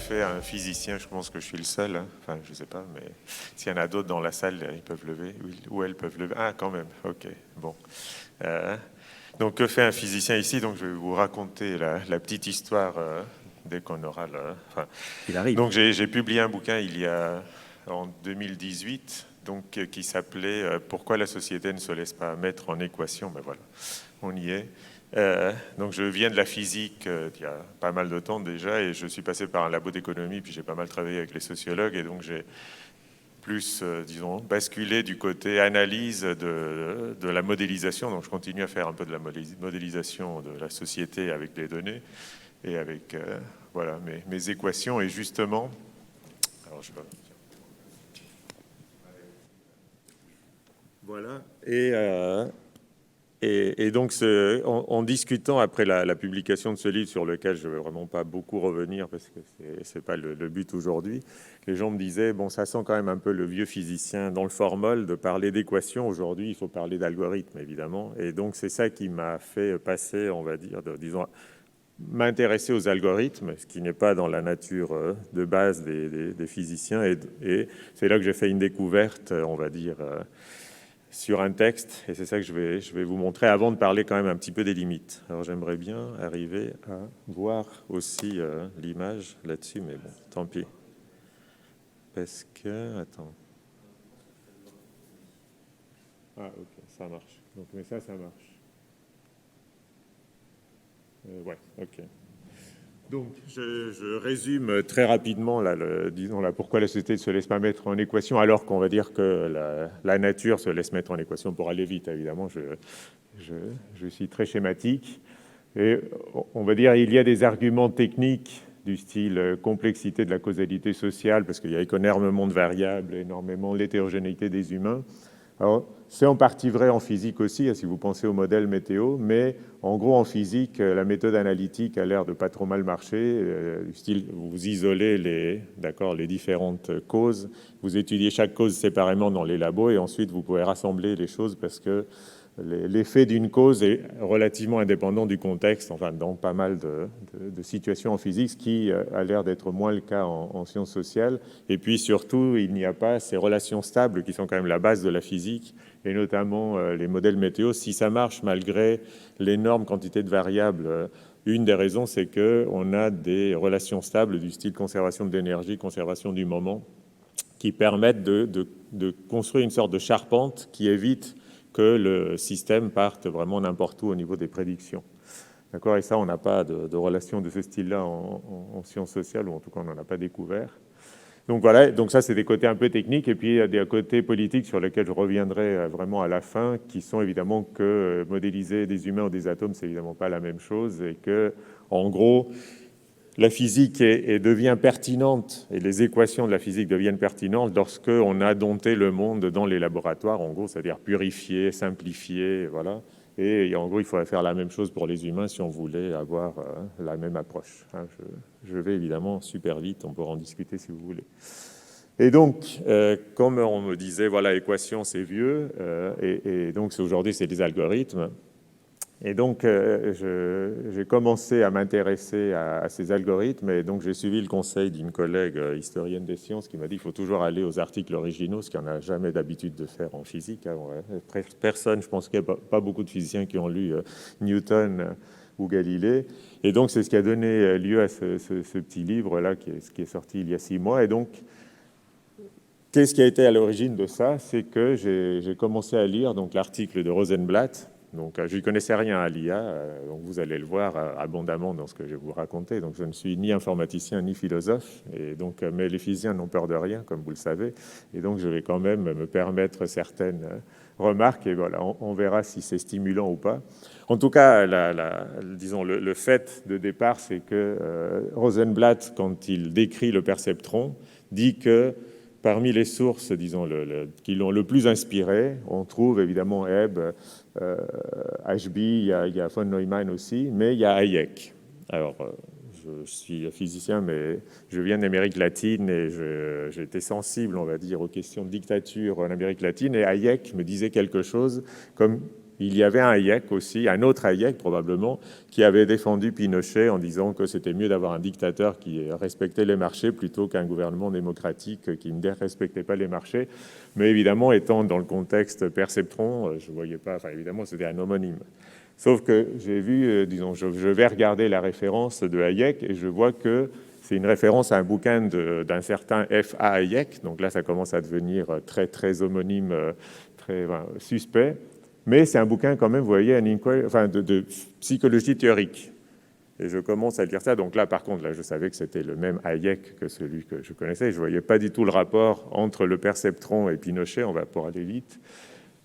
fait un physicien, je pense que je suis le seul, hein. Enfin, je ne sais pas, mais s'il y en a d'autres dans la salle, ils peuvent lever, ou elles peuvent lever. Ah, quand même, ok, bon. Euh, donc, que fait un physicien ici? Donc, je vais vous raconter la petite histoire dès qu'on aura enfin, Il arrive. donc, j'ai publié un bouquin en 2018, donc, qui s'appelait Pourquoi la société ne se laisse pas mettre en équation. Ben voilà, on y est. Donc je viens de la physique il y a pas mal de temps déjà et je suis passé par un labo d'économie puis j'ai pas mal travaillé avec les sociologues et donc j'ai plus, disons, basculé du côté analyse de la modélisation. Donc je continue à faire un peu de la modélisation de la société avec des données et avec voilà, mes équations et justement, alors voilà, et donc, en discutant après la publication de ce livre, sur lequel je ne vais vraiment pas beaucoup revenir, parce que ce n'est pas le but aujourd'hui, les gens me disaient, bon, ça sent quand même un peu le vieux physicien dans le formol de parler d'équations. Aujourd'hui, il faut parler d'algorithmes, évidemment. Et donc, c'est ça qui m'a fait passer, on va dire, disons, m'intéresser aux algorithmes, ce qui n'est pas dans la nature de base des physiciens. Et c'est là que j'ai fait une découverte, on va dire, sur un texte, et c'est ça que je vais vous montrer avant de parler quand même un petit peu des limites. Alors j'aimerais bien arriver à voir aussi l'image là-dessus, mais bon, tant pis. Parce que, attends. Ah ok, ça marche. Donc, mais ça marche. Ouais, ok. Donc, je résume très rapidement, là, disons, là, pourquoi la société ne se laisse pas mettre en équation, alors qu'on va dire que la nature se laisse mettre en équation pour aller vite, évidemment. Je suis très schématique. Et on va dire il y a des arguments techniques du style complexité de la causalité sociale, parce qu'il y a énormément de variables, énormément l'hétérogénéité des humains. Alors, c'est en partie vrai en physique aussi, si vous pensez au modèle météo, mais en gros, en physique, la méthode analytique a l'air de pas trop mal marcher. Du style, vous isolez les différentes causes, vous étudiez chaque cause séparément dans les labos, et ensuite vous pouvez rassembler les choses parce que l'effet d'une cause est relativement indépendant du contexte, enfin dans pas mal de situations en physique, ce qui a l'air d'être moins le cas en sciences sociales. Et puis surtout, il n'y a pas ces relations stables qui sont quand même la base de la physique, et notamment les modèles météo. Si ça marche malgré l'énorme quantité de variables, une des raisons, c'est qu'on a des relations stables du style conservation de l'énergie, conservation du moment, qui permettent de construire une sorte de charpente qui évite que le système parte vraiment n'importe où au niveau des prédictions. D'accord. Et ça, on n'a pas de relation de ce style-là en sciences sociales, ou en tout cas, on n'en a pas découvert. Donc voilà, donc ça, c'est des côtés un peu techniques, et puis il y a des côtés politiques sur lesquels je reviendrai vraiment à la fin, qui sont évidemment que modéliser des humains ou des atomes, c'est évidemment pas la même chose, et que, en gros, la physique devient pertinente, et les équations de la physique deviennent pertinentes lorsque on a dompté le monde dans les laboratoires, en gros, c'est-à-dire purifier, simplifier, voilà. Et en gros, il faudrait faire la même chose pour les humains si on voulait avoir la même approche. Je vais évidemment super vite, on pourra en discuter si vous voulez. Et donc, comme on me disait, voilà, équation, c'est vieux, et donc aujourd'hui, c'est des algorithmes. Et donc, j'ai commencé à m'intéresser à ces algorithmes, et donc j'ai suivi le conseil d'une collègue historienne des sciences qui m'a dit qu'il faut toujours aller aux articles originaux, ce qu'on n'a jamais d'habitude de faire en physique. Personne, je pense qu'il n'y a pas beaucoup de physiciens qui ont lu Newton ou Galilée. Et donc, c'est ce qui a donné lieu à ce petit livre-là qui est sorti il y a 6 mois. Et donc, qu'est-ce qui a été à l'origine de ça? C'est que j'ai commencé à lire l'article de Rosenblatt. Donc, je ne connaissais rien à l'IA, donc vous allez le voir abondamment dans ce que je vais vous raconter. Donc, je ne suis ni informaticien ni philosophe, et donc, mais les physiciens n'ont peur de rien, comme vous le savez. Et donc, je vais quand même me permettre certaines remarques, et voilà, on verra si c'est stimulant ou pas. En tout cas, disons, le fait de départ, c'est que Rosenblatt, quand il décrit le perceptron, dit que parmi les sources, disons, qui l'ont le plus inspiré, on trouve évidemment Hebb, HB, il y a von Neumann aussi, mais il y a Hayek. Alors, je suis physicien, mais je viens d'Amérique latine et j'étais sensible, on va dire, aux questions de dictature en Amérique latine, et Hayek me disait quelque chose comme il y avait un Hayek aussi, un autre Hayek probablement, qui avait défendu Pinochet en disant que c'était mieux d'avoir un dictateur qui respectait les marchés plutôt qu'un gouvernement démocratique qui ne respectait pas les marchés. Mais évidemment, étant dans le contexte perceptron, je ne voyais pas, enfin évidemment c'était un homonyme. Sauf que j'ai vu, disons, je vais regarder la référence de Hayek et je vois que c'est une référence à un bouquin d'un certain F.A. Hayek. Donc là, ça commence à devenir très, très homonyme, très suspect. Mais c'est un bouquin quand même, vous voyez, de psychologie théorique. Et je commence à lire ça. Donc là, par contre, là, je savais que c'était le même Hayek que celui que je connaissais. Je ne voyais pas du tout le rapport entre le perceptron et Pinochet, on va pour aller vite.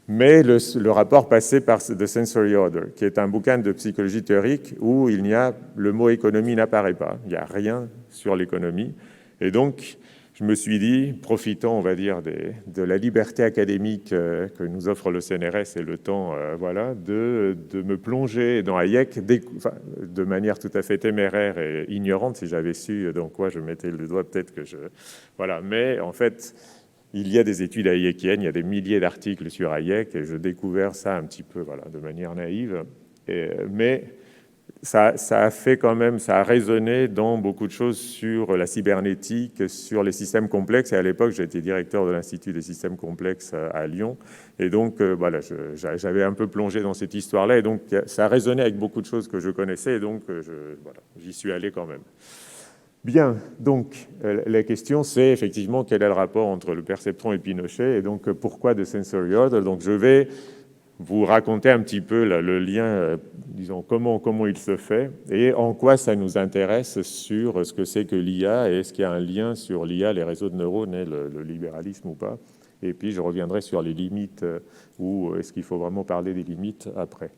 Mais le rapport passé par The Sensory Order, qui est un bouquin de psychologie théorique où le mot économie n'apparaît pas. Il n'y a rien sur l'économie. Et donc, je me suis dit, profitant, on va dire, de la liberté académique que nous offre le CNRS et le temps, de me plonger dans Hayek de manière tout à fait téméraire et ignorante. Si j'avais su dans quoi je mettais le doigt, peut-être que je... Voilà, mais en fait... Il y a des études hayekiennes, il y a des milliers d'articles sur Hayek, et je découvert ça un petit peu de manière naïve. Mais ça a fait quand même, ça a résonné dans beaucoup de choses sur la cybernétique, sur les systèmes complexes. Et à l'époque, j'étais directeur de l'Institut des systèmes complexes à Lyon. Et donc, j'avais un peu plongé dans cette histoire-là. Et donc, ça a résonné avec beaucoup de choses que je connaissais. Et donc, j'y suis allé quand même. Bien, donc la question c'est effectivement quel est le rapport entre le perceptron et Pinochet, et donc pourquoi The Sensory Order. Donc je vais vous raconter un petit peu le lien, disons, comment il se fait, et en quoi ça nous intéresse sur ce que c'est que l'IA, et est-ce qu'il y a un lien sur l'IA, les réseaux de neurones et le libéralisme ou pas. Et puis je reviendrai sur les limites, ou est-ce qu'il faut vraiment parler des limites après.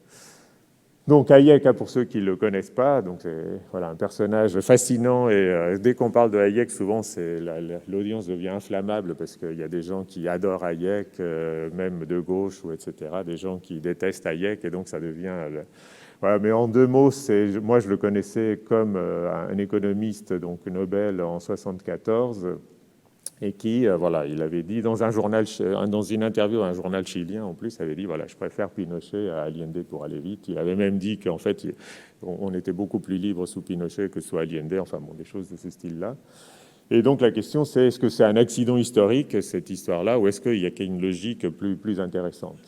Donc Hayek, pour ceux qui ne le connaissent pas, donc c'est un personnage fascinant, et dès qu'on parle de Hayek, souvent l'audience devient inflammable parce qu'il y a des gens qui adorent Hayek, même de gauche, etc., des gens qui détestent Hayek, et donc ça devient... Voilà, mais en deux mots, moi je le connaissais comme un économiste donc Nobel en 1974, et qui, il avait dit dans une interview à un journal chilien, en plus, il avait dit, je préfère Pinochet à Allende pour aller vite. Il avait même dit qu'en fait, on était beaucoup plus libre sous Pinochet que sous Allende, des choses de ce style-là. Et donc la question, c'est est-ce que c'est un accident historique, cette histoire-là, ou est-ce qu'il y a une logique plus intéressante ?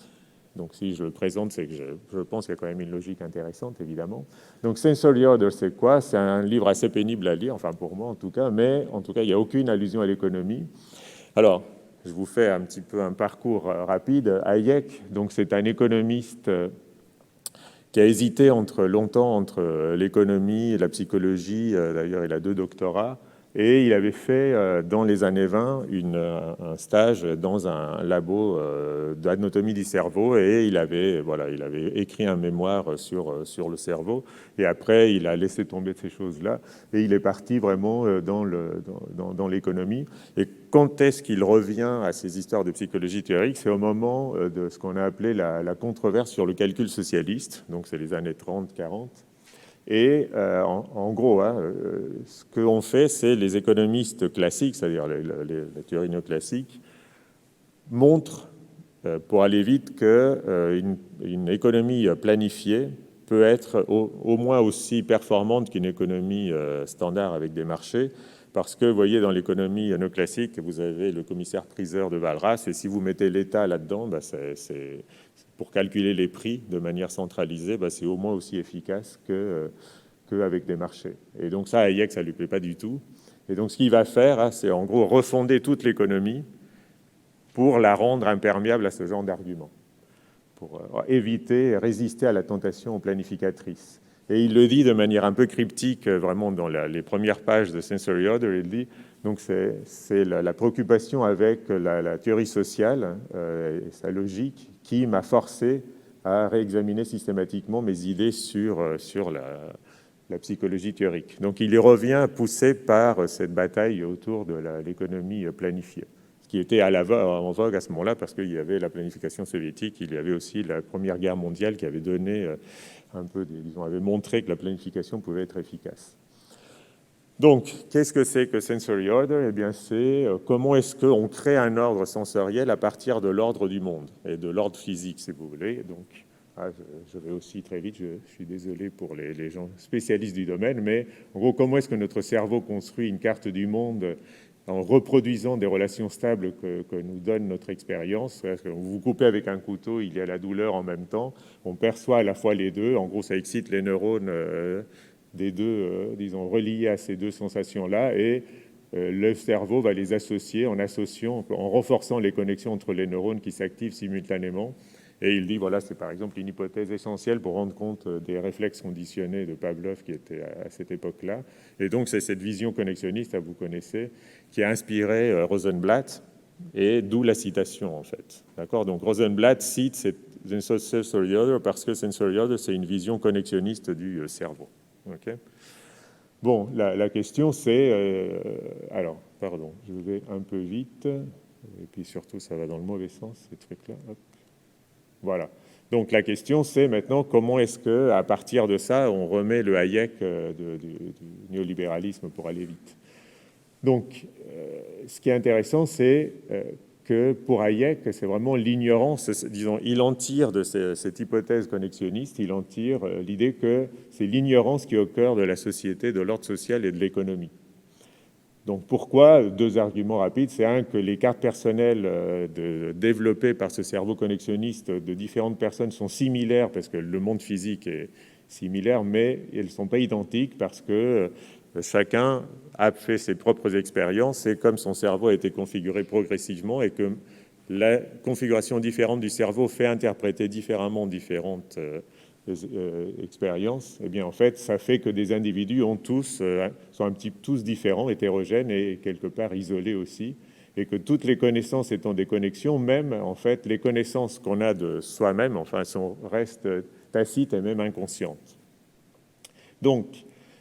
Donc si je le présente, c'est que je pense qu'il y a quand même une logique intéressante, évidemment. Donc Sensory Order, c'est quoi? C'est un livre assez pénible à lire, pour moi en tout cas, mais en tout cas, il n'y a aucune allusion à l'économie. Alors, je vous fais un petit peu un parcours rapide. Hayek, donc c'est un économiste qui a hésité longtemps entre l'économie et la psychologie. D'ailleurs, il a 2 doctorats. Et il avait fait, dans les années 20, un stage dans un labo d'anatomie du cerveau, et il avait écrit un mémoire sur le cerveau. Et après, il a laissé tomber ces choses-là, et il est parti vraiment dans l'économie. Et quand est-ce qu'il revient à ces histoires de psychologie théorique? C'est au moment de ce qu'on a appelé la controverse sur le calcul socialiste, donc c'est les années 30-40. Et en gros, ce qu'on fait, c'est les économistes classiques, c'est-à-dire la théorie néoclassique, montrent, pour aller vite, qu'une économie planifiée peut être au moins aussi performante qu'une économie standard avec des marchés, parce que, vous voyez, dans l'économie néoclassique, vous avez le commissaire-priseur de Walras, et si vous mettez l'État là-dedans, pour calculer les prix de manière centralisée, c'est au moins aussi efficace qu'avec des marchés. Et donc ça, à Hayek, ça ne lui plaît pas du tout. Et donc ce qu'il va faire, c'est en gros refonder toute l'économie pour la rendre imperméable à ce genre d'arguments, pour éviter, résister à la tentation planificatrice. Et il le dit de manière un peu cryptique, vraiment dans les premières pages de Sensory Order, il dit, donc c'est la préoccupation avec la théorie sociale et sa logique qui m'a forcé à réexaminer systématiquement mes idées sur la psychologie théorique. Donc il y revient poussé par cette bataille autour de l'économie planifiée, ce qui était en vogue à ce moment-là, parce qu'il y avait la planification soviétique, il y avait aussi la Première Guerre mondiale qui avait donné avait montré que la planification pouvait être efficace. Donc, qu'est-ce que c'est que Sensory Order? Eh bien, c'est comment est-ce qu'on crée un ordre sensoriel à partir de l'ordre du monde, et de l'ordre physique, si vous voulez. Donc, je vais aussi très vite, je suis désolé pour les gens spécialistes du domaine, mais en gros, comment est-ce que notre cerveau construit une carte du monde en reproduisant des relations stables que nous donne notre expérience? Vous coupez avec un couteau, il y a la douleur en même temps, on perçoit à la fois les deux, en gros ça excite les neurones des deux, disons, reliés à ces deux sensations-là, et le cerveau va les associer en associant, en renforçant les connexions entre les neurones qui s'activent simultanément. Et il dit, voilà, c'est par exemple une hypothèse essentielle pour rendre compte des réflexes conditionnés de Pavlov qui était à cette époque-là. Et donc, c'est cette vision connexionniste, vous connaissez, qui a inspiré Rosenblatt, et d'où la citation, en fait. D'accord? Donc, Rosenblatt cite cette sensory order parce que sensory order, c'est une vision connexionniste du cerveau. OK? Bon, la question, c'est... alors, pardon, je vais un peu vite, et puis surtout, ça va dans le mauvais sens, ces trucs-là. Hop. Voilà. Donc la question, c'est maintenant comment est-ce que, à partir de ça, on remet le Hayek du néolibéralisme pour aller vite. Donc, ce qui est intéressant, c'est que pour Hayek, c'est vraiment l'ignorance. Disons, il en tire de cette hypothèse connexionniste, il en tire l'idée que c'est l'ignorance qui est au cœur de la société, de l'ordre social et de l'économie. Donc pourquoi? Deux arguments rapides. C'est un, que les cartes personnelles développées par ce cerveau connexionniste de différentes personnes sont similaires, parce que le monde physique est similaire, mais elles ne sont pas identiques, parce que chacun a fait ses propres expériences, et comme son cerveau a été configuré progressivement, et que la configuration différente du cerveau fait interpréter différemment différentes expériences, eh bien en fait, ça fait que des individus sont un petit tous différents, hétérogènes et quelque part isolés aussi, et que toutes les connaissances étant des connexions, même en fait les connaissances qu'on a de soi-même, enfin, restent tacites et même inconscientes. Donc,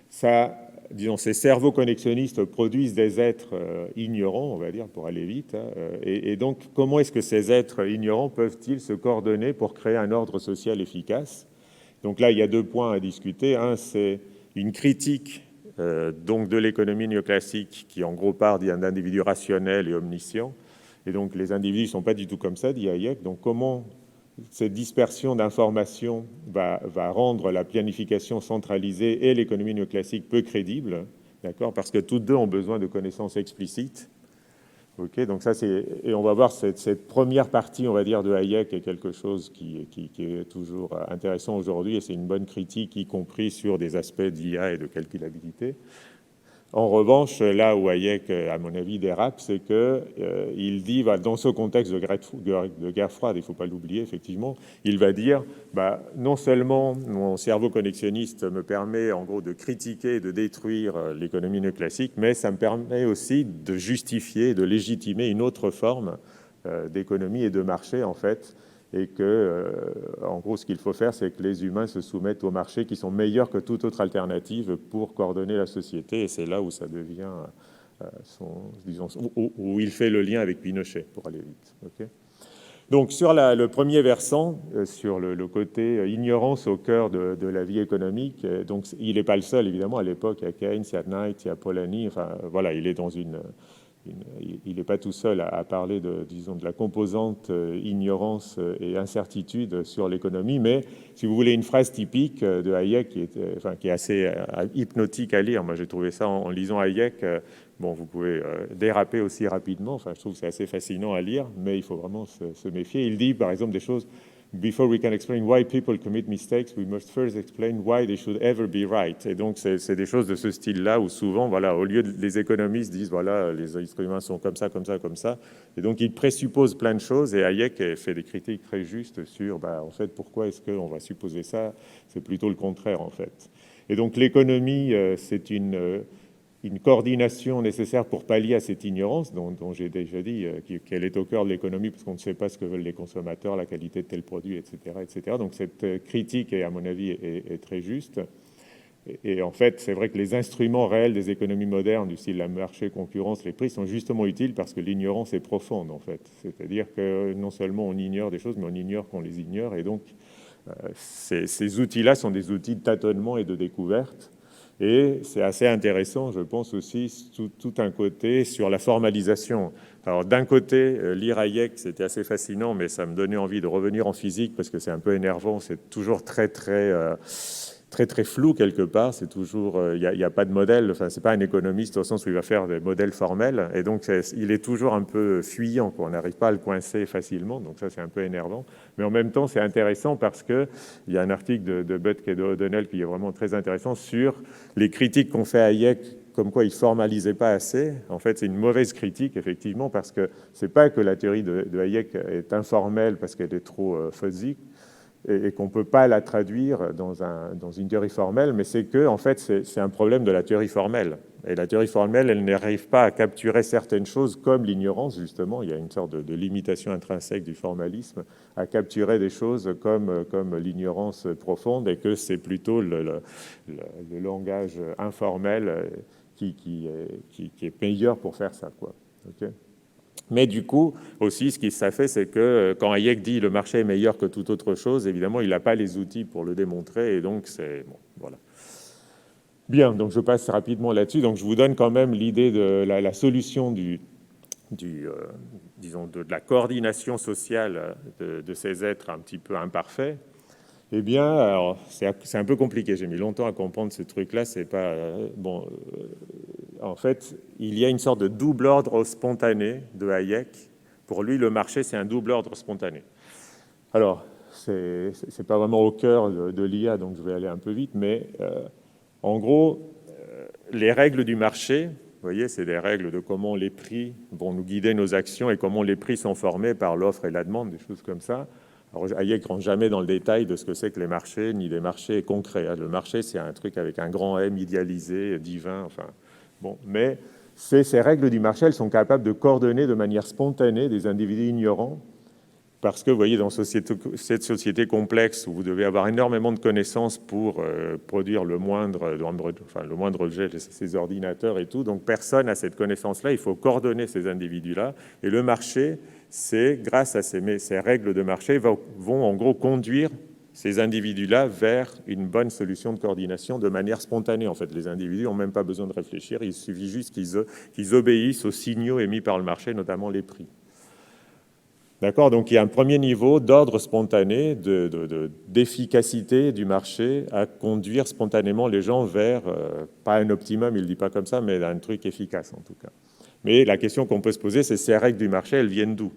ça, disons, ces cerveaux connexionnistes produisent des êtres ignorants, on va dire, pour aller vite. Et donc, comment est-ce que ces êtres ignorants peuvent-ils se coordonner pour créer un ordre social efficace? Donc là, il y a deux points à discuter. Un, c'est une critique donc de l'économie néoclassique qui, en gros, part d'un individu rationnel et omniscient. Et donc, les individus ne sont pas du tout comme ça, dit Hayek. Donc, comment cette dispersion d'informations va rendre la planification centralisée et l'économie néoclassique peu crédible, d'accord? Parce que toutes deux ont besoin de connaissances explicites. Ok, donc ça c'est, et on va voir cette première partie, on va dire, de Hayek est quelque chose qui est toujours intéressant aujourd'hui, et c'est une bonne critique, y compris sur des aspects d'IA et de calculabilité. En revanche, là où Hayek, à mon avis, dérape, c'est qu'il dit, dans ce contexte de guerre froide, il ne faut pas l'oublier, effectivement, il va dire, non seulement mon cerveau connexionniste me permet, en gros, de critiquer et de détruire l'économie néoclassique, mais ça me permet aussi de justifier, de légitimer une autre forme d'économie et de marché, en fait, et que, en gros, ce qu'il faut faire, c'est que les humains se soumettent au marché qui sont meilleurs que toute autre alternative pour coordonner la société, et c'est là où ça devient, disons, où il fait le lien avec Pinochet, pour aller vite. Okay. Donc, sur le premier versant, sur le côté ignorance au cœur de la vie économique, donc il n'est pas le seul, évidemment, à l'époque, il y a Keynes, il y a Knight, il y a Polanyi, enfin, voilà, il est dans il n'est pas tout seul à parler disons, de la composante ignorance et incertitude sur l'économie, mais si vous voulez une phrase typique de Hayek qui est assez hypnotique à lire, moi j'ai trouvé ça en lisant Hayek, bon, vous pouvez déraper aussi rapidement, enfin je trouve que c'est assez fascinant à lire, mais il faut vraiment se méfier. Il dit par exemple des choses: Before we can explain why people commit mistakes, we must first explain why they should ever be right. Et donc, c'est des choses de ce style-là où souvent, voilà, au lieu de les économistes disent, voilà, les êtres humains sont comme ça, comme ça, comme ça. Et donc, ils présupposent plein de choses. Et Hayek fait des critiques très justes sur, en fait, pourquoi est-ce qu'on va supposer ça? C'est plutôt le contraire, en fait. Et donc, l'économie, c'est une coordination nécessaire pour pallier à cette ignorance dont j'ai déjà dit qu'elle est au cœur de l'économie parce qu'on ne sait pas ce que veulent les consommateurs, la qualité de tel produit, etc. etc. Donc cette critique, à mon avis, est très juste. Et en fait, c'est vrai que les instruments réels des économies modernes, du style la marché, concurrence, les prix, sont justement utiles parce que l'ignorance est profonde, en fait. C'est-à-dire que non seulement on ignore des choses, mais on ignore qu'on les ignore. Et donc, ces outils-là sont des outils de tâtonnement et de découverte. Et c'est assez intéressant, je pense aussi, tout un côté sur la formalisation. Alors d'un côté, lire Hayek, c'était assez fascinant, mais ça me donnait envie de revenir en physique parce que c'est un peu énervant, c'est toujours très flou quelque part, c'est toujours, il y a pas de modèle, enfin c'est pas un économiste au sens où il va faire des modèles formels, et donc il est toujours un peu fuyant, quoi. On n'arrive pas à le coincer facilement, donc ça c'est un peu énervant, mais en même temps c'est intéressant parce que il y a un article de Butke et d'O'Donnell qui est vraiment très intéressant sur les critiques qu'on fait à Hayek, comme quoi il formalisait pas assez. En fait, c'est une mauvaise critique, effectivement, parce que c'est pas que la théorie de Hayek est informelle parce qu'elle est trop fuzzy, et qu'on ne peut pas la traduire dans une théorie formelle, mais c'est que en fait, c'est un problème de la théorie formelle. Et la théorie formelle, elle n'arrive pas à capturer certaines choses comme l'ignorance, justement. Il y a une sorte de limitation intrinsèque du formalisme à capturer des choses comme l'ignorance profonde, et que c'est plutôt le langage informel qui est meilleur pour faire ça, quoi. Okay. Mais du coup, aussi, ce qui ça fait, c'est que quand Hayek dit le marché est meilleur que toute autre chose, évidemment, il n'a pas les outils pour le démontrer, et donc c'est bon, voilà. Bien, donc je passe rapidement là-dessus. Donc je vous donne quand même l'idée de la solution disons de la coordination sociale de ces êtres un petit peu imparfaits. Eh bien, alors c'est un peu compliqué. J'ai mis longtemps à comprendre ce truc-là. C'est pas bon. En fait, il y a une sorte de double ordre spontané de Hayek. Pour lui, le marché, c'est un double ordre spontané. Alors, c'est pas vraiment au cœur de l'IA, donc je vais aller un peu vite, mais en gros, les règles du marché, vous voyez, c'est des règles de comment les prix vont nous guider nos actions et comment les prix sont formés par l'offre et la demande, des choses comme ça. Alors, Hayek ne rentre jamais dans le détail de ce que c'est que les marchés, ni des marchés concrets. Le marché, c'est un truc avec un grand M idéalisé, divin, enfin... Bon, mais ces règles du marché, elles sont capables de coordonner de manière spontanée des individus ignorants, parce que, vous voyez, dans cette société complexe où vous devez avoir énormément de connaissances pour produire le moindre objet, ces ordinateurs et tout, donc personne n'a cette connaissance-là, il faut coordonner ces individus-là, et le marché, c'est grâce à ces règles de marché, vont en gros conduire ces individus-là vers une bonne solution de coordination de manière spontanée. En fait, les individus n'ont même pas besoin de réfléchir, il suffit juste qu'ils obéissent aux signaux émis par le marché, notamment les prix. D'accord. Donc, il y a un premier niveau d'ordre spontané, d'efficacité du marché à conduire spontanément les gens vers, pas un optimum, il ne dit pas comme ça, mais un truc efficace en tout cas. Mais la question qu'on peut se poser, c'est ces règles du marché, elles viennent d'où?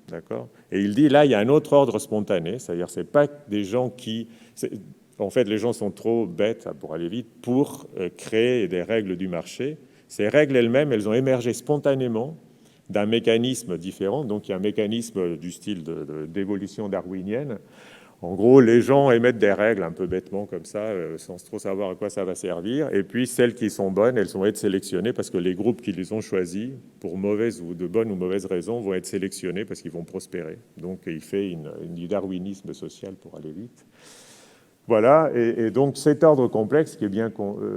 D'accord. Et il dit, là, il y a un autre ordre spontané, c'est-à-dire c'est pas des gens qui... En fait, les gens sont trop bêtes, pour aller vite, pour créer des règles du marché. Ces règles elles-mêmes, elles ont émergé spontanément d'un mécanisme différent. Donc, il y a un mécanisme du style d'évolution darwinienne. En gros, les gens émettent des règles un peu bêtement comme ça, sans trop savoir à quoi ça va servir. Et puis, celles qui sont bonnes, elles vont être sélectionnées parce que les groupes qui les ont choisis, pour de bonnes ou mauvaises raisons, vont être sélectionnés parce qu'ils vont prospérer. Donc, il fait du darwinisme social pour aller vite. Voilà, et donc cet ordre complexe, qui est bien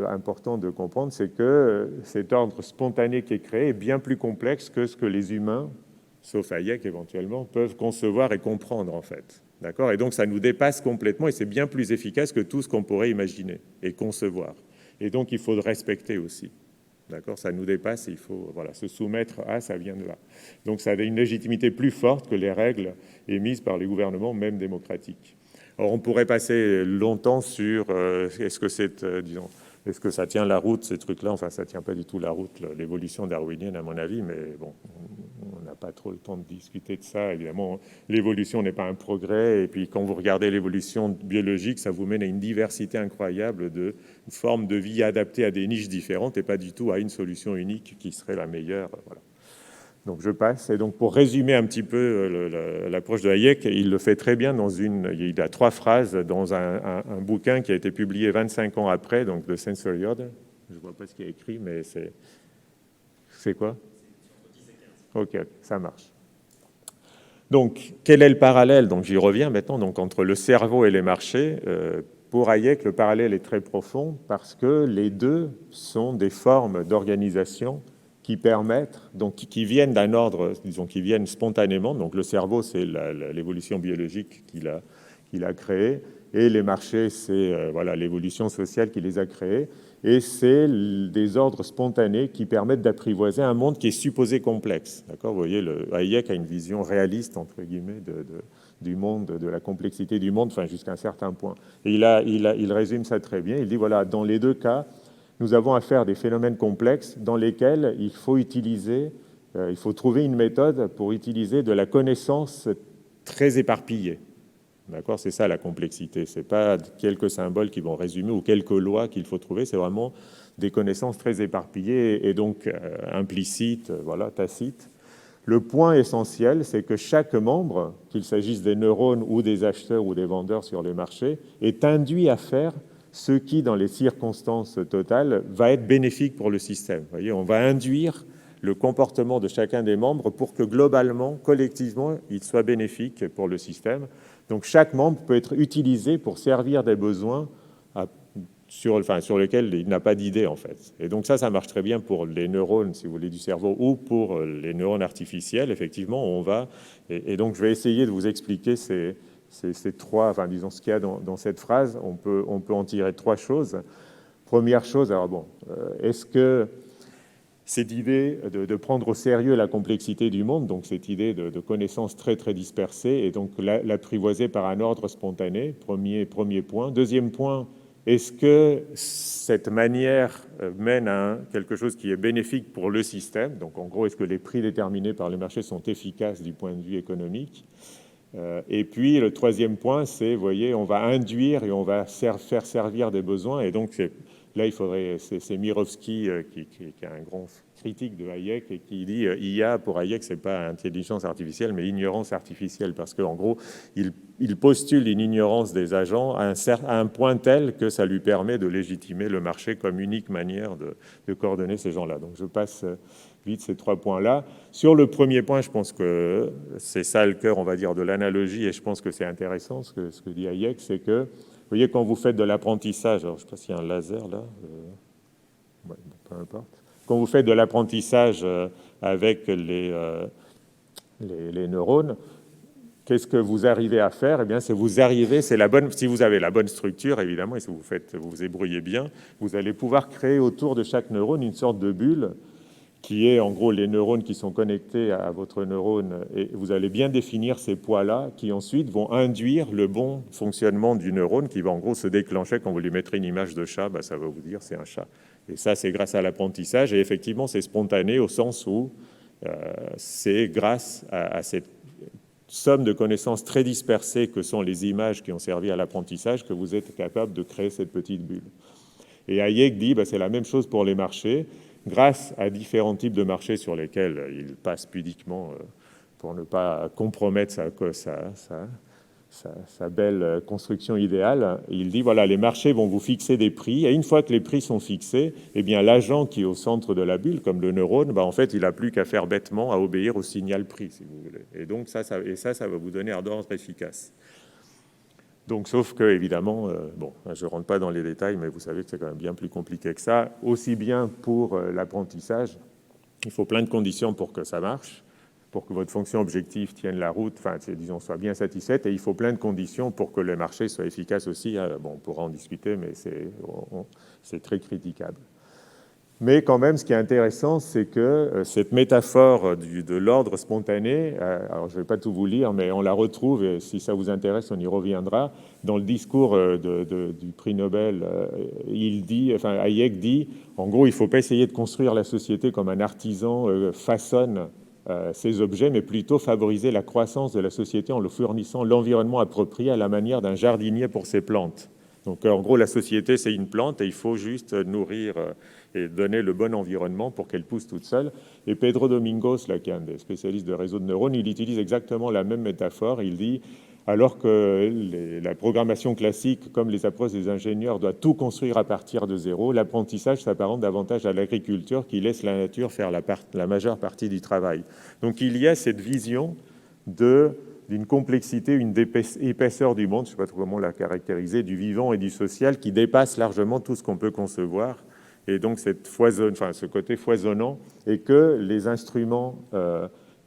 important de comprendre, c'est que cet ordre spontané qui est créé est bien plus complexe que ce que les humains, sauf Hayek éventuellement, peuvent concevoir et comprendre en fait. D'accord. Et donc ça nous dépasse complètement et c'est bien plus efficace que tout ce qu'on pourrait imaginer et concevoir. Et donc il faut le respecter aussi. D'accord. Ça nous dépasse et il faut se soumettre à, ça vient de là. Donc ça a une légitimité plus forte que les règles émises par les gouvernements, même démocratiques. Alors, on pourrait passer longtemps sur est-ce que ça tient la route, ces trucs-là. Enfin, ça ne tient pas du tout la route, l'évolution darwinienne, à mon avis, mais bon, on n'a pas trop le temps de discuter de ça. Évidemment, l'évolution n'est pas un progrès, et puis quand vous regardez l'évolution biologique, ça vous mène à une diversité incroyable de formes de vie adaptées à des niches différentes, et pas du tout à une solution unique qui serait la meilleure. Voilà. Donc je passe. Et donc pour résumer un petit peu l'approche de Hayek, il le fait très bien il a 3 phrases dans un bouquin qui a été publié 25 ans après, donc The Sensory Order. Je ne vois pas ce qu'il y a écrit, mais c'est quoi? Ok, ça marche. Donc quel est le parallèle? Donc j'y reviens maintenant. Donc entre le cerveau et les marchés, pour Hayek, le parallèle est très profond parce que les deux sont des formes d'organisation qui permettent, donc qui viennent d'un ordre, disons, qui viennent spontanément. Donc le cerveau, c'est l'évolution biologique qui qu'il a créés, et les marchés, c'est voilà, l'évolution sociale qui les a créés, et c'est des ordres spontanés qui permettent d'apprivoiser un monde qui est supposé complexe. D'accord ? Vous voyez, Hayek a une vision réaliste, entre guillemets, du monde, de la complexité du monde, enfin, jusqu'à un certain point. Et il résume ça très bien. Il dit, voilà, dans les deux cas, nous avons affaire à des phénomènes complexes dans lesquels il faut trouver une méthode pour utiliser de la connaissance très éparpillée. D'accord, c'est ça la complexité. C'est pas quelques symboles qui vont résumer ou quelques lois qu'il faut trouver. C'est vraiment des connaissances très éparpillées et donc implicites, voilà, tacites. Le point essentiel, c'est que chaque membre, qu'il s'agisse des neurones ou des acheteurs ou des vendeurs sur les marchés, est induit à faire ce qui, dans les circonstances totales, va être bénéfique pour le système. Vous voyez, on va induire le comportement de chacun des membres pour que globalement, collectivement, il soit bénéfique pour le système. Donc chaque membre peut être utilisé pour servir des besoins sur lesquels il n'a pas d'idée en fait. Et donc ça marche très bien pour les neurones, si vous voulez, du cerveau ou pour les neurones artificiels. Effectivement, on va... Et donc je vais essayer de vous expliquer ces trois, enfin disons ce qu'il y a dans cette phrase. On peut en tirer trois choses. Première chose, alors bon, est-ce que cette idée de prendre au sérieux la complexité du monde, donc cette idée de connaissances très très dispersées, et donc l'apprivoiser par un ordre spontané, premier point. Deuxième point, est-ce que cette manière mène à quelque chose qui est bénéfique pour le système? Donc en gros, est-ce que les prix déterminés par les marchés sont efficaces du point de vue économique? Et puis le troisième point, c'est, vous voyez, on va induire et on va faire servir des besoins, et donc là, il faudrait, c'est Mirovski qui est un grand critique de Hayek et qui dit IA pour Hayek, c'est pas intelligence artificielle, mais ignorance artificielle, parce qu'en gros, il postule une ignorance des agents à un point tel que ça lui permet de légitimer le marché comme unique manière de coordonner ces gens-là. Donc je passe vite ces trois points-là. Sur le premier point, je pense que c'est ça le cœur, on va dire, de l'analogie, et je pense que c'est intéressant ce que dit Hayek, c'est que vous voyez, quand vous faites de l'apprentissage, alors je ne sais pas s'il y a un laser là, ouais, peu importe. Quand vous faites de l'apprentissage avec les neurones, qu'est-ce que vous arrivez à faire? Eh bien, c'est si vous avez la bonne structure, évidemment, et si vous vous ébrouillez bien, vous allez pouvoir créer autour de chaque neurone une sorte de bulle qui est en gros les neurones qui sont connectés à votre neurone, et vous allez bien définir ces poids-là qui ensuite vont induire le bon fonctionnement du neurone qui va en gros se déclencher. Quand vous lui mettrez une image de chat, ça va vous dire c'est un chat. Et ça, c'est grâce à l'apprentissage, et effectivement, c'est spontané au sens où c'est grâce à cette somme de connaissances très dispersées que sont les images qui ont servi à l'apprentissage que vous êtes capable de créer cette petite bulle. Et Hayek dit c'est la même chose pour les marchés. Grâce à différents types de marchés sur lesquels il passe pudiquement pour ne pas compromettre sa belle construction idéale, il dit voilà, les marchés vont vous fixer des prix, et une fois que les prix sont fixés, eh bien l'agent qui est au centre de la bulle, comme le neurone, en fait, il n'a plus qu'à faire bêtement, à obéir au signal prix, si vous voulez. Et donc ça va vous donner un ordre efficace. Donc, sauf que, évidemment, je ne rentre pas dans les détails, mais vous savez que c'est quand même bien plus compliqué que ça. Aussi bien pour l'apprentissage, il faut plein de conditions pour que ça marche, pour que votre fonction objective tienne la route, disons, soit bien satisfaite, et il faut plein de conditions pour que le marché soit efficace aussi. On pourra en discuter, mais c'est très critiquable. Mais quand même, ce qui est intéressant, c'est que cette métaphore de l'ordre spontané, alors je ne vais pas tout vous lire, mais on la retrouve, et si ça vous intéresse, on y reviendra, dans le discours du prix Nobel. Hayek dit, en gros, il ne faut pas essayer de construire la société comme un artisan façonne ces objets, mais plutôt favoriser la croissance de la société en leur fournissant l'environnement approprié à la manière d'un jardinier pour ses plantes. Donc, en gros, la société, c'est une plante et il faut juste nourrir et donner le bon environnement pour qu'elle pousse toute seule. Et Pedro Domingos, là, qui est un des spécialistes de réseaux de neurones, il utilise exactement la même métaphore. Il dit, alors que la programmation classique, comme les approches des ingénieurs, doit tout construire à partir de zéro, l'apprentissage s'apparente davantage à l'agriculture qui laisse la nature faire la majeure partie du travail. Donc, il y a cette vision d'une complexité, une épaisseur du monde, je ne sais pas trop comment la caractériser, du vivant et du social qui dépasse largement tout ce qu'on peut concevoir. Et donc ce côté foisonnant, et que les instruments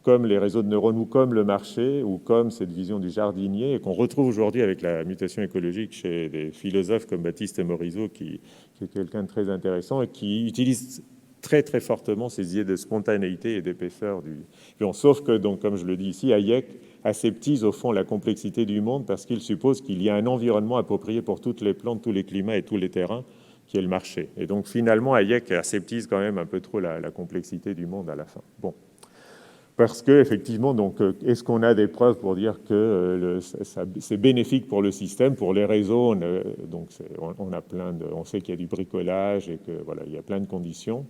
comme les réseaux de neurones ou comme le marché ou comme cette vision du jardinier et qu'on retrouve aujourd'hui avec la mutation écologique chez des philosophes comme Baptiste Morisot qui est quelqu'un de très intéressant et qui utilise très très fortement ces idées de spontanéité et d'épaisseur du vivant. Sauf que, donc, comme je le dis ici, Hayek aseptise au fond la complexité du monde parce qu'il suppose qu'il y a un environnement approprié pour toutes les plantes, tous les climats et tous les terrains, qui est le marché. Et donc finalement, Hayek aseptise quand même un peu trop la complexité du monde à la fin. Bon. Parce que effectivement, donc, est-ce qu'on a des preuves pour dire que c'est bénéfique pour le système, pour les réseaux? Donc, on a on sait qu'il y a du bricolage et que voilà, il y a plein de conditions.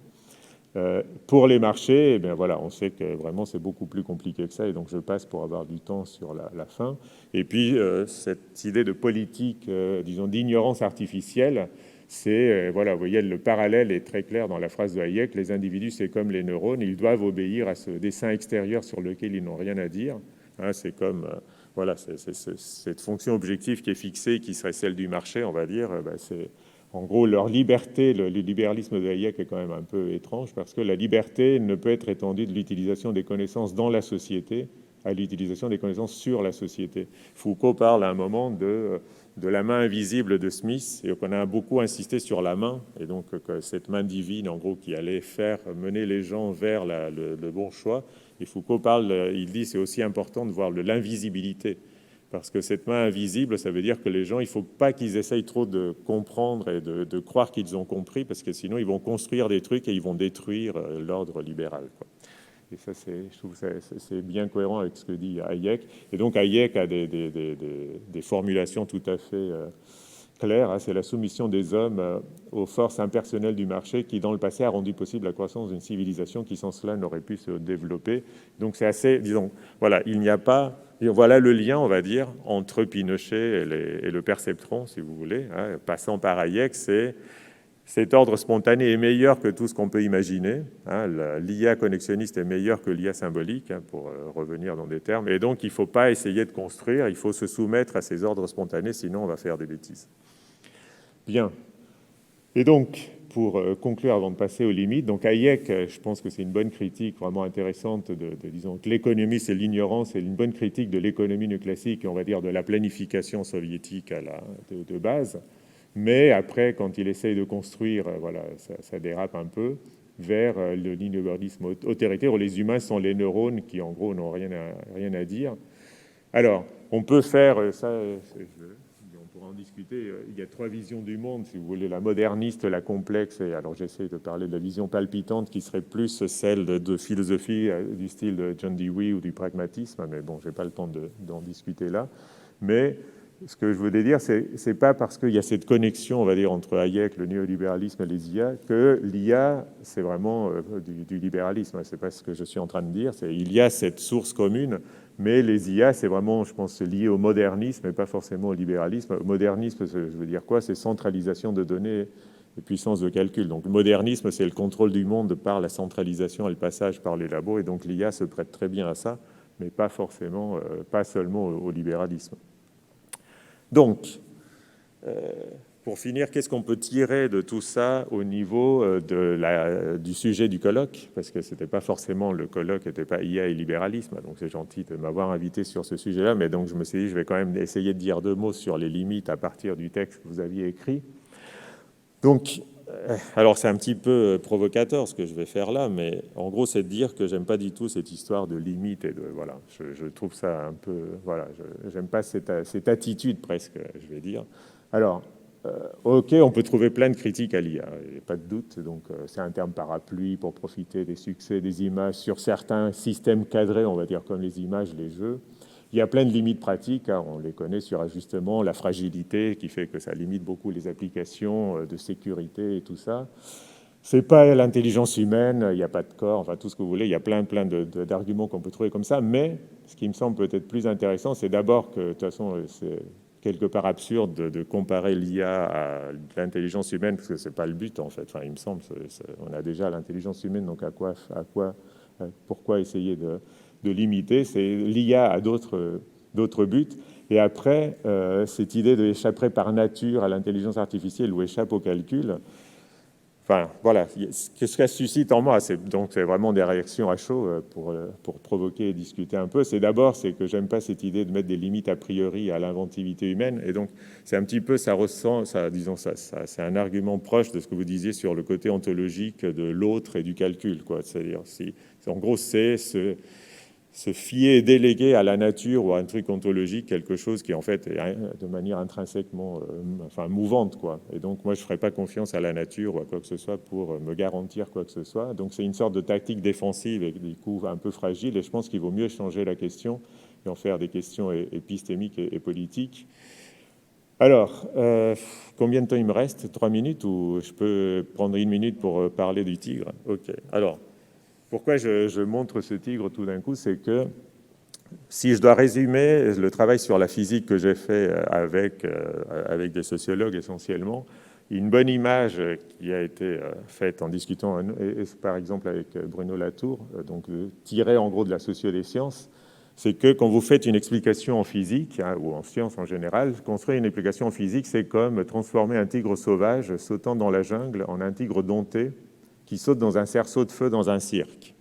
Pour les marchés, eh bien, voilà, on sait que vraiment c'est beaucoup plus compliqué que ça, et donc je passe pour avoir du temps sur la fin. Et puis cette idée de politique, disons, d'ignorance artificielle, c'est, voilà, vous voyez, le parallèle est très clair dans la phrase de Hayek, les individus, c'est comme les neurones, ils doivent obéir à ce dessein extérieur sur lequel ils n'ont rien à dire. Hein, c'est comme, voilà, cette fonction objective qui est fixée, qui serait celle du marché, on va dire, c'est en gros, leur liberté, le libéralisme de Hayek est quand même un peu étrange parce que la liberté ne peut être étendue de l'utilisation des connaissances dans la société à l'utilisation des connaissances sur la société. Foucault parle à un moment de la main invisible de Smith et qu'on a beaucoup insisté sur la main et donc que cette main divine, en gros, qui allait faire mener les gens vers le bon choix. Et Foucault parle, il dit, c'est aussi important de voir l'invisibilité. Parce que cette main invisible, ça veut dire que les gens, il ne faut pas qu'ils essayent trop de comprendre et de croire qu'ils ont compris, parce que sinon, ils vont construire des trucs et ils vont détruire l'ordre libéral, quoi. Et ça, je trouve que c'est bien cohérent avec ce que dit Hayek. Et donc, Hayek a des formulations tout à fait claires. Hein. C'est la soumission des hommes aux forces impersonnelles du marché qui, dans le passé, a rendu possible la croissance d'une civilisation qui, sans cela, n'aurait pu se développer. Donc, c'est assez, disons, voilà, il n'y a pas... Voilà le lien, on va dire, entre Pinochet et le perceptron, si vous voulez. Hein, passant par Hayek, c'est cet ordre spontané est meilleur que tout ce qu'on peut imaginer. Hein, l'IA connexionniste est meilleure que l'IA symbolique, hein, pour revenir dans des termes. Et donc, il ne faut pas essayer de construire, il faut se soumettre à ces ordres spontanés, sinon on va faire des bêtises. Bien. Et donc, pour conclure avant de passer aux limites, donc Hayek, je pense que c'est une bonne critique vraiment intéressante disons que l'économie c'est l'ignorance, c'est une bonne critique de l'économie néoclassique et on va dire de la planification soviétique de base. Mais après, quand il essaye de construire, voilà, ça dérape un peu vers le libéralisme autoritaire où les humains sont les neurones qui en gros n'ont rien à dire. Alors, on peut faire ça. On pourra en discuter. Il y a trois visions du monde, si vous voulez, la moderniste, la complexe, et alors j'essaie de parler de la vision palpitante qui serait plus celle de philosophie du style de John Dewey ou du pragmatisme, mais bon, je n'ai pas le temps d'en discuter là. Mais ce que je voulais dire, c'est pas parce qu'il y a cette connexion, on va dire, entre Hayek, le néolibéralisme et les IA, que l'IA, c'est vraiment du libéralisme. C'est pas ce que je suis en train de dire. Il y a cette source commune, mais les IA, c'est vraiment, je pense, lié au modernisme et pas forcément au libéralisme. Au modernisme, je veux dire quoi? C'est centralisation de données et puissance de calcul. Donc le modernisme, c'est le contrôle du monde par la centralisation et le passage par les labos. Et donc l'IA se prête très bien à ça, mais pas forcément, pas seulement au libéralisme. Donc, pour finir, qu'est-ce qu'on peut tirer de tout ça au niveau du sujet du colloque? Parce que c'était pas forcément le colloque, n'était pas IA et libéralisme, donc c'est gentil de m'avoir invité sur ce sujet-là, mais donc je me suis dit, je vais quand même essayer de dire deux mots sur les limites à partir du texte que vous aviez écrit. Donc, alors c'est un petit peu provocateur ce que je vais faire là, mais en gros c'est de dire que j'aime pas du tout cette histoire de limite et de voilà, je trouve ça un peu voilà, j'aime pas cette attitude presque, je vais dire. Alors, ok, on peut trouver plein de critiques à l'IA, il n'y a pas de doute. Donc c'est un terme parapluie pour profiter des succès des images sur certains systèmes cadrés, on va dire comme les images, les jeux. Il y a plein de limites pratiques, hein, on les connaît sur ajustement, la fragilité qui fait que ça limite beaucoup les applications de sécurité et tout ça. C'est pas l'intelligence humaine, il n'y a pas de corps, enfin tout ce que vous voulez, il y a plein d'arguments qu'on peut trouver comme ça, mais ce qui me semble peut-être plus intéressant, c'est d'abord que de toute façon c'est quelque part absurde de comparer l'IA à l'intelligence humaine, parce que c'est pas le but en fait. Enfin, il me semble, on a déjà l'intelligence humaine, donc pourquoi essayer de limiter? C'est l'IA à d'autres buts. Et après, cette idée d'échapper par nature à l'intelligence artificielle ou échappe au calcul, Enfin, voilà, ce que ça suscite en moi, c'est vraiment des réactions à chaud pour provoquer et discuter un peu. C'est que j'aime pas cette idée de mettre des limites a priori à l'inventivité humaine. Et donc, c'est un petit peu, disons c'est un argument proche de ce que vous disiez sur le côté ontologique de l'autre et du calcul, quoi. C'est-à-dire, en gros, c'est se fier et déléguer à la nature ou à un truc ontologique quelque chose qui en fait est de manière intrinsèquement mouvante, quoi. Et donc moi je ferai pas confiance à la nature ou à quoi que ce soit pour me garantir quoi que ce soit. Donc c'est une sorte de tactique défensive et du coup un peu fragile, et je pense qu'il vaut mieux changer la question et en faire des questions épistémiques et politiques. Alors, combien de temps il me reste? 3 minutes, ou je peux prendre 1 minute pour parler du tigre? Ok. Alors, pourquoi je montre ce tigre tout d'un coup, c'est que si je dois résumer le travail sur la physique que j'ai fait avec des sociologues essentiellement, une bonne image qui a été faite en discutant, par exemple avec Bruno Latour, donc tiré en gros de la socio des sciences, c'est que quand vous faites une explication en physique, ou en sciences en général, construire une explication en physique, c'est comme transformer un tigre sauvage sautant dans la jungle en un tigre dompté qui saute dans un cerceau de feu dans un cirque.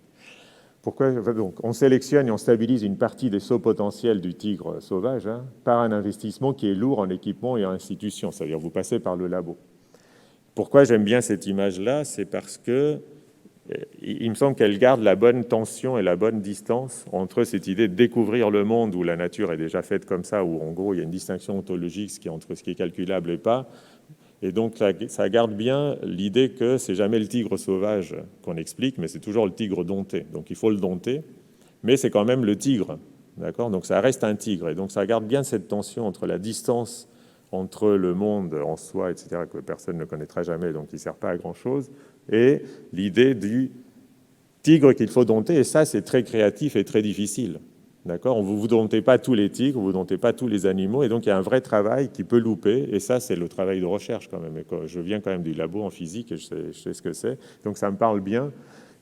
Pourquoi donc, on sélectionne et on stabilise une partie des sauts potentiels du tigre sauvage par un investissement qui est lourd en équipement et en institutions, c'est-à-dire vous passez par le labo. Pourquoi j'aime bien cette image-là? C'est parce que il me semble qu'elle garde la bonne tension et la bonne distance entre cette idée de découvrir le monde où la nature est déjà faite comme ça, où en gros il y a une distinction ontologique entre ce qui est calculable et pas. Et donc, ça garde bien l'idée que c'est jamais le tigre sauvage qu'on explique, mais c'est toujours le tigre dompté. Donc, il faut le dompter, mais c'est quand même le tigre, d'accord? Donc, ça reste un tigre. Et donc, ça garde bien cette tension entre la distance entre le monde en soi, etc., que personne ne connaîtra jamais, donc qui ne sert pas à grand-chose, et l'idée du tigre qu'il faut dompter. Et ça, c'est très créatif et très difficile. D'accord? Vous ne domptez pas tous les tigres, vous ne domptez pas tous les animaux, et donc il y a un vrai travail qui peut louper, et ça, c'est le travail de recherche quand même. Et je viens quand même du labo en physique, et je sais ce que c'est, donc ça me parle bien.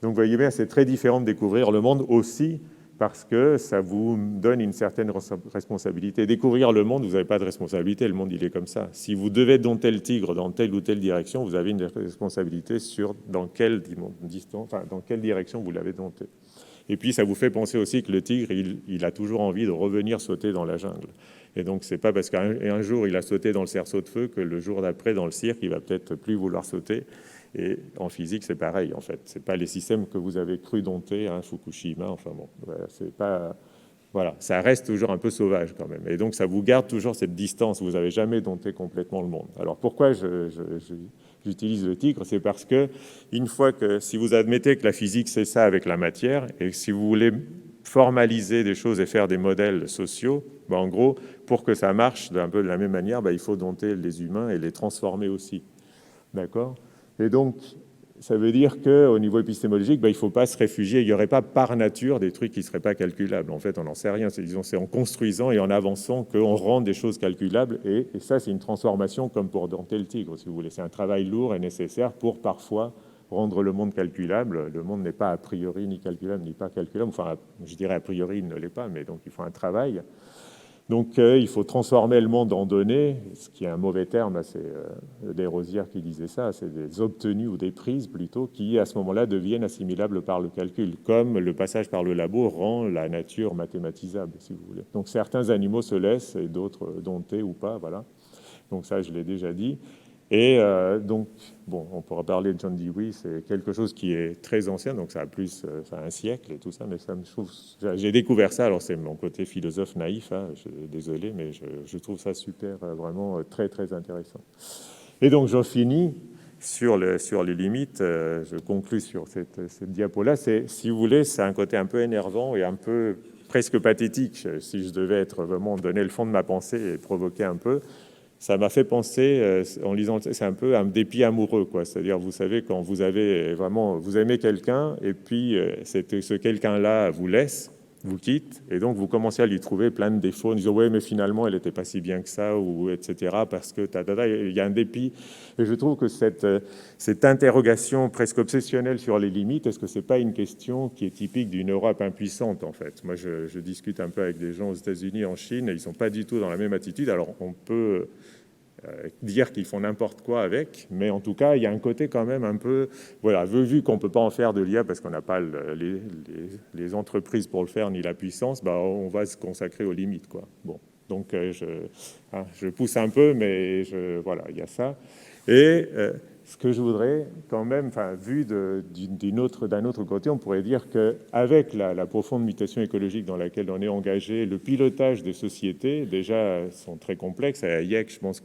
Donc vous voyez bien, c'est très différent de découvrir le monde aussi, parce que ça vous donne une certaine responsabilité. Découvrir le monde, vous n'avez pas de responsabilité, le monde, il est comme ça. Si vous devez dompter le tigre dans telle ou telle direction, vous avez une responsabilité sur dans quelle direction vous l'avez dompté. Et puis, ça vous fait penser aussi que le tigre, il a toujours envie de revenir sauter dans la jungle. Et donc, c'est pas parce qu'un jour, il a sauté dans le cerceau de feu que le jour d'après, dans le cirque, il va peut-être plus vouloir sauter. Et en physique, c'est pareil, en fait. C'est pas les systèmes que vous avez cru dompter, Fukushima, enfin bon, c'est pas... Voilà, ça reste toujours un peu sauvage quand même. Et donc, ça vous garde toujours cette distance. Vous n'avez jamais dompté complètement le monde. Alors, pourquoi j'utilise le tigre? C'est parce que, si vous admettez que la physique, c'est ça avec la matière, et si vous voulez formaliser des choses et faire des modèles sociaux, en gros, pour que ça marche un peu de la même manière, il faut dompter les humains et les transformer aussi. D'accord? Et donc, ça veut dire qu'au niveau épistémologique, il ne faut pas se réfugier. Il n'y aurait pas par nature des trucs qui ne seraient pas calculables. En fait, on n'en sait rien. C'est en construisant et en avançant qu'on rend des choses calculables. Et ça, c'est une transformation comme pour dompter le tigre, si vous voulez. C'est un travail lourd et nécessaire pour parfois rendre le monde calculable. Le monde n'est pas a priori ni calculable ni pas calculable. Enfin, je dirais a priori, il ne l'est pas, mais donc il faut un travail. Donc, il faut transformer le monde en données, ce qui est un mauvais terme, c'est Desrosières qui disait ça, c'est des obtenus ou des prises plutôt, qui à ce moment-là deviennent assimilables par le calcul, comme le passage par le labo rend la nature mathématisable, si vous voulez. Donc, certains animaux se laissent et d'autres domptés ou pas, voilà. Donc ça, je l'ai déjà dit. Et donc, bon, on pourra parler de John Dewey, c'est quelque chose qui est très ancien, donc ça a un siècle et tout ça, mais ça me trouve, j'ai découvert ça, alors c'est mon côté philosophe naïf, désolé, mais je trouve ça super, vraiment très, très intéressant. Et donc, j'en finis sur les limites, je conclus sur cette diapo-là, si vous voulez, c'est un côté un peu énervant et un peu presque pathétique, si je devais vraiment donner le fond de ma pensée et provoquer un peu. Ça m'a fait penser, en lisant, c'est un peu un dépit amoureux, quoi. C'est-à-dire, vous savez, quand vous aimez quelqu'un, et puis ce quelqu'un-là vous laisse, vous quitte, et donc vous commencez à lui trouver plein de défauts, en disant ouais, mais finalement, elle n'était pas si bien que ça, ou etc. Parce que il y a un dépit. Et je trouve que cette interrogation presque obsessionnelle sur les limites, est-ce que c'est pas une question qui est typique d'une Europe impuissante, en fait? Moi, je discute un peu avec des gens aux États-Unis, en Chine, et ils sont pas du tout dans la même attitude. Alors, on peut dire qu'ils font n'importe quoi avec, mais en tout cas, il y a un côté quand même un peu, voilà, vu qu'on ne peut pas en faire de l'IA parce qu'on n'a pas les entreprises pour le faire, ni la puissance, bah, on va se consacrer aux limites, quoi. Bon, donc je pousse un peu, mais voilà, il y a ça. Et ce que je voudrais quand même, vu d'un autre côté, on pourrait dire qu'avec la profonde mutation écologique dans laquelle on est engagé, le pilotage des sociétés, déjà, sont très complexes. IEC, je pense,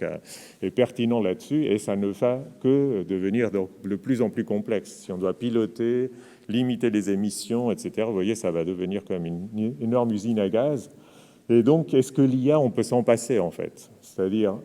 est pertinent là-dessus, et ça ne va que devenir de plus en plus complexe. Si on doit piloter, limiter les émissions, etc., vous voyez, ça va devenir comme une énorme usine à gaz. Et donc, est-ce que l'IA, on peut s'en passer, en fait? C'est-à-dire,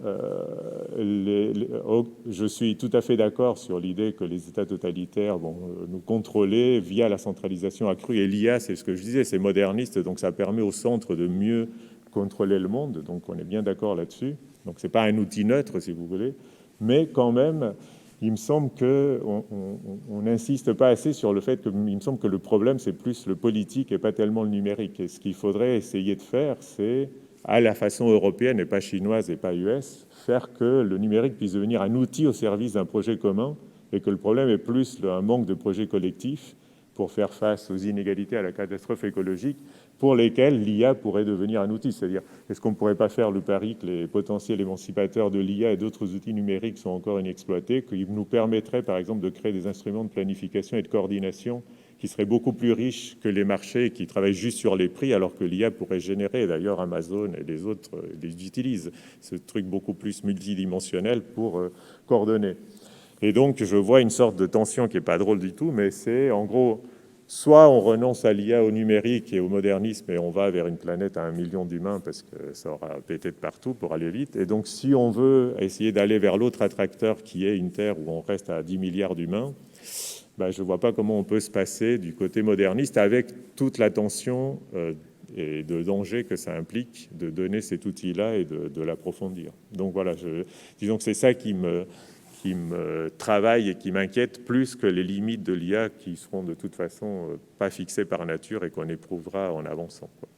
je suis tout à fait d'accord sur l'idée que les États totalitaires vont nous contrôler via la centralisation accrue. Et l'IA, c'est ce que je disais, c'est moderniste, donc ça permet au centre de mieux contrôler le monde. Donc, on est bien d'accord là-dessus. Donc, ce n'est pas un outil neutre, si vous voulez. Mais quand même, il me semble qu'on n'insiste pas assez sur le fait que, il me semble que le problème, c'est plus le politique et pas tellement le numérique. Et ce qu'il faudrait essayer de faire, c'est, à la façon européenne et pas chinoise et pas US, faire que le numérique puisse devenir un outil au service d'un projet commun et que le problème est plus un manque de projets collectifs pour faire face aux inégalités, à la catastrophe écologique, pour lesquels l'IA pourrait devenir un outil. C'est-à-dire, est-ce qu'on ne pourrait pas faire le pari que les potentiels émancipateurs de l'IA et d'autres outils numériques sont encore inexploités, qu'ils nous permettraient, par exemple, de créer des instruments de planification et de coordination qui seraient beaucoup plus riches que les marchés et qui travaillent juste sur les prix, alors que l'IA pourrait générer, d'ailleurs Amazon et les autres les utilisent, ce truc beaucoup plus multidimensionnel pour coordonner. Et donc, je vois une sorte de tension qui n'est pas drôle du tout, mais c'est en gros, soit on renonce à l'IA, au numérique et au modernisme, et on va vers une planète à 1 million d'humains, parce que ça aura pété de partout pour aller vite. Et donc, si on veut essayer d'aller vers l'autre attracteur, qui est une Terre où on reste à 10 milliards d'humains, ben, je ne vois pas comment on peut se passer du côté moderniste, avec toute la tension et de danger que ça implique de donner cet outil-là et de l'approfondir. Donc voilà, disons que c'est ça qui me travaille et qui m'inquiète plus que les limites de l'IA qui seront de toute façon pas fixées par nature et qu'on éprouvera en avançant, quoi.